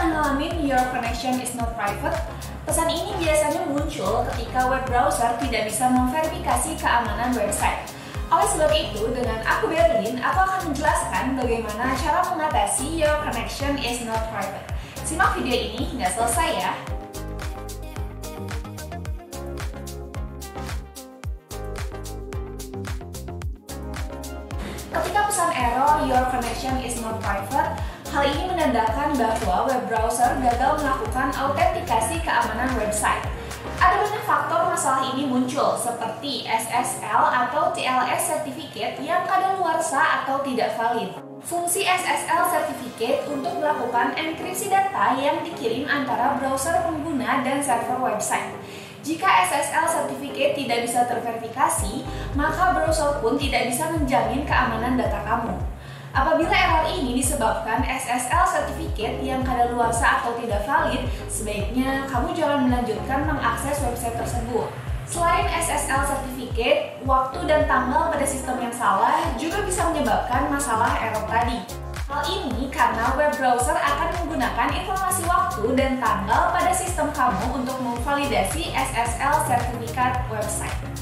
Pernah ngalamin your connection is not private? Pesan ini biasanya muncul ketika web browser tidak bisa memverifikasi keamanan website. Oleh sebab itu, dengan aku Berlin, aku akan menjelaskan bagaimana cara mengatasi your connection is not private. Simak video ini hingga selesai ya. Ketika pesan error your connection is not private, hal ini menandakan bahwa web browser gagal melakukan autentikasi keamanan website. Ada banyak faktor masalah ini muncul, seperti SSL atau TLS certificate yang kadaluarsa atau tidak valid. Fungsi SSL certificate untuk melakukan enkripsi data yang dikirim antara browser pengguna dan server website. Jika SSL certificate tidak bisa terverifikasi, maka browser pun tidak bisa menjamin keamanan data kamu. Apabila error ini disebabkan SSL certificate yang kadaluarsa atau tidak valid, sebaiknya kamu jangan melanjutkan mengakses website tersebut. Selain SSL certificate, waktu dan tanggal pada sistem yang salah juga bisa menyebabkan masalah error tadi. Hal ini karena web browser akan menggunakan informasi waktu dan tanggal pada sistem kamu untuk memvalidasi SSL sertifikat website.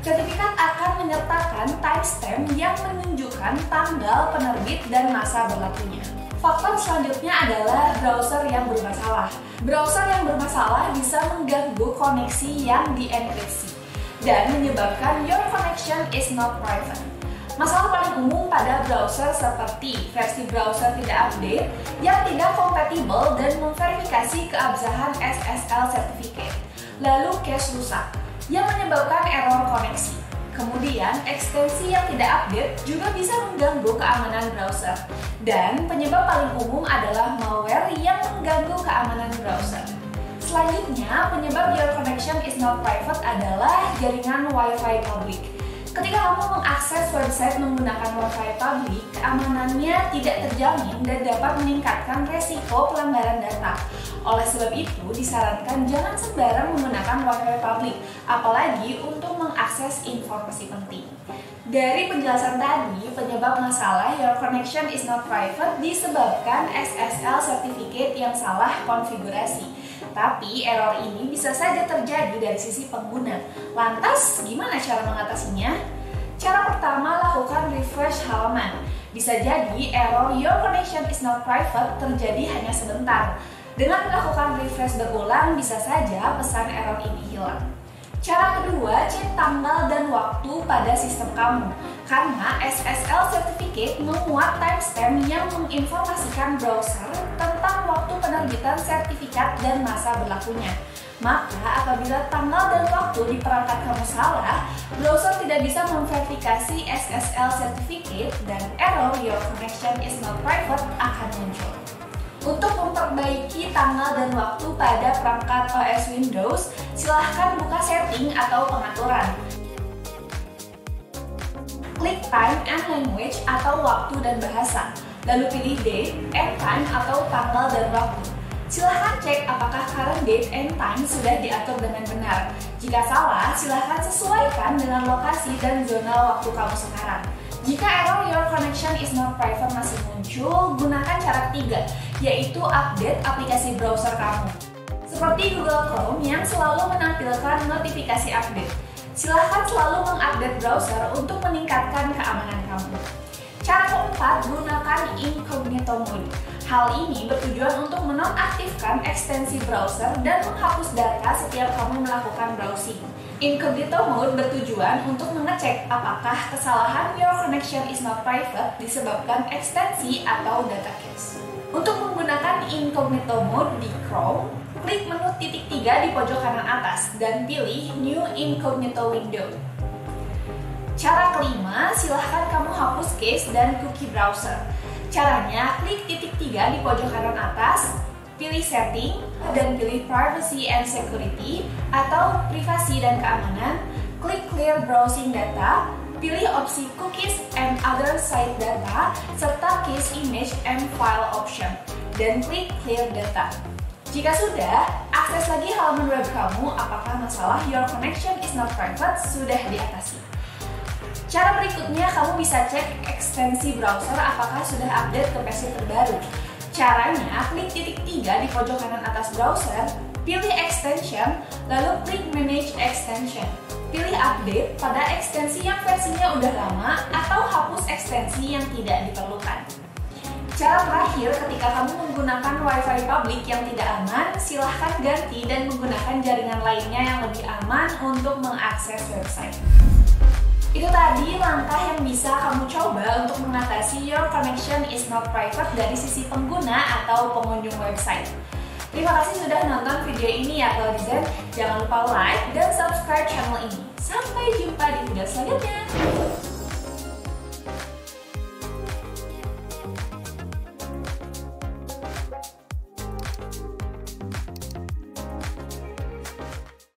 Sertifikat akan menyertakan timestamp yang menunjukkan tanggal penerbit dan masa berlakunya. Faktor selanjutnya adalah browser yang bermasalah. Browser yang bermasalah bisa mengganggu koneksi yang dienkripsi dan menyebabkan your connection is not private. Masalah paling umum pada browser seperti versi browser tidak update, yang tidak kompatibel dan memverifikasi keabsahan SSL certificate, lalu cache rusak yang menyebabkan error koneksi. Kemudian, ekstensi yang tidak update juga bisa mengganggu keamanan browser. Dan penyebab paling umum adalah malware yang mengganggu keamanan browser. Selanjutnya, penyebab your connection is not private adalah jaringan Wi-Fi public. Ketika kamu mengakses website menggunakan Wi-Fi public, keamanannya tidak terjamin dan dapat meningkatkan resiko pelanggaran data. Oleh sebab itu, disarankan jangan sembarang menggunakan Wi-Fi public, apalagi untuk mengakses informasi penting. Dari penjelasan tadi, penyebab masalah your connection is not private disebabkan SSL certificate yang salah konfigurasi. Tapi error ini bisa saja terjadi dari sisi pengguna. Lantas, gimana cara mengatasinya? Cara pertama, lakukan refresh halaman. Bisa jadi error your connection is not private terjadi hanya sebentar. Dengan melakukan refresh berulang, bisa saja pesan error ini hilang. Cara kedua, cek tanggal dan waktu pada sistem kamu. Karena SSL certificate memuat timestamp yang menginformasikan browser tentang waktu penerbitan sertifikat dan masa berlakunya. Maka apabila tanggal dan waktu di perangkat kamu salah, browser tidak bisa memverifikasi SSL certificate dan error your connection is not private akan muncul. Untuk memperbaiki tanggal dan waktu pada perangkat OS Windows, silahkan buka setting atau pengaturan. Klik time and language atau waktu dan bahasa, lalu pilih date and time atau tanggal dan waktu. Silahkan cek apakah current date and time sudah diatur dengan benar. Jika salah, silahkan sesuaikan dengan lokasi dan zona waktu kamu sekarang. Jika error your connection is not private masih muncul, gunakan cara ketiga, yaitu update aplikasi browser kamu. Seperti Google Chrome yang selalu menampilkan notifikasi update. Silahkan selalu mengupdate browser untuk meningkatkan keamanan kamu. Cara keempat, gunakan incognito mode. Hal ini bertujuan untuk menonaktifkan ekstensi browser dan menghapus data setiap kamu melakukan browsing. Incognito mode bertujuan untuk mengecek apakah kesalahan your connection is not private disebabkan ekstensi atau data cache. Untuk menggunakan incognito mode di Chrome, klik menu titik 3 di pojok kanan atas dan pilih New Incognito Window. Cara kelima, silahkan kamu hapus cache dan cookie browser. Caranya, klik titik 3 di pojok kanan atas, pilih Setting, dan pilih Privacy and Security atau Privasi dan Keamanan, klik Clear Browsing Data, pilih opsi Cookies and Other Site Data, serta Cache Image and File option, dan klik Clear Data. Jika sudah, akses lagi halaman web kamu apakah masalah your connection is not private sudah diatasi. Cara berikutnya, kamu bisa cek ekstensi browser apakah sudah update ke versi terbaru. Caranya, klik titik 3 sudah di pojok kanan atas browser, pilih Extension, lalu klik Manage Extension. Pilih Update pada ekstensi yang versinya udah lama atau hapus ekstensi yang tidak diperlukan. Cara terakhir, ketika kamu menggunakan Wi-Fi publik yang tidak aman, silahkan ganti dan menggunakan jaringan lainnya yang lebih aman untuk mengakses website. Itu tadi langkah yang bisa kamu coba untuk mengatasi your connection is not private dari sisi pengguna atau pengunjung website. Terima kasih sudah nonton video ini ya Cloudizen. Jangan lupa like dan subscribe channel ini. Sampai jumpa di video selanjutnya.